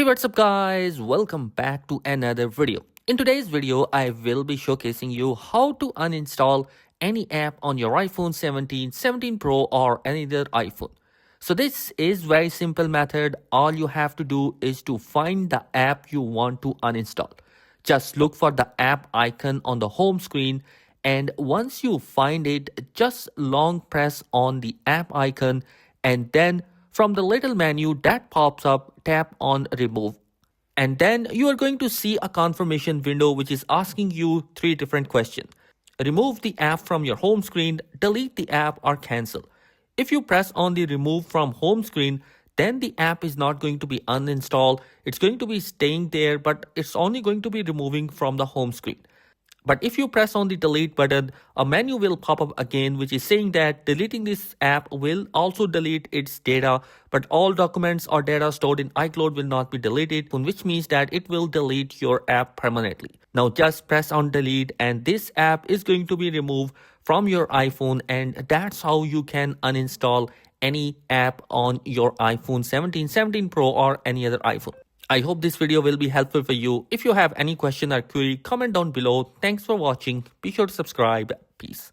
What's up guys, welcome back to another video. In today's video I will be showcasing you how to uninstall any app on your iPhone 17, 17 Pro or any other iPhone. So this is very simple method. All you have to do is to find the app you want to uninstall. Just look for the app icon on the home screen, and once you find it, just long press on the app icon, and then from the little menu that pops up, tap on remove. And then you are going to see a confirmation window which is asking you three different questions. Remove the app from your home screen, delete the app, or cancel. If you press on the remove from home screen, then the app is not going to be uninstalled. It's going to be staying there, but it's only going to be removing from the home screen. But if you press on the delete button, a menu will pop up again which is saying that deleting this app will also delete its data, but all documents or data stored in iCloud will not be deleted, which means that it will delete your app permanently. Now just press on delete and this app is going to be removed from your iPhone, and that's how you can uninstall any app on your iPhone 17, 17 Pro or any other iPhone. I hope this video will be helpful for you. If you have any question or query, comment down below. Thanks for watching. Be sure to subscribe. Peace.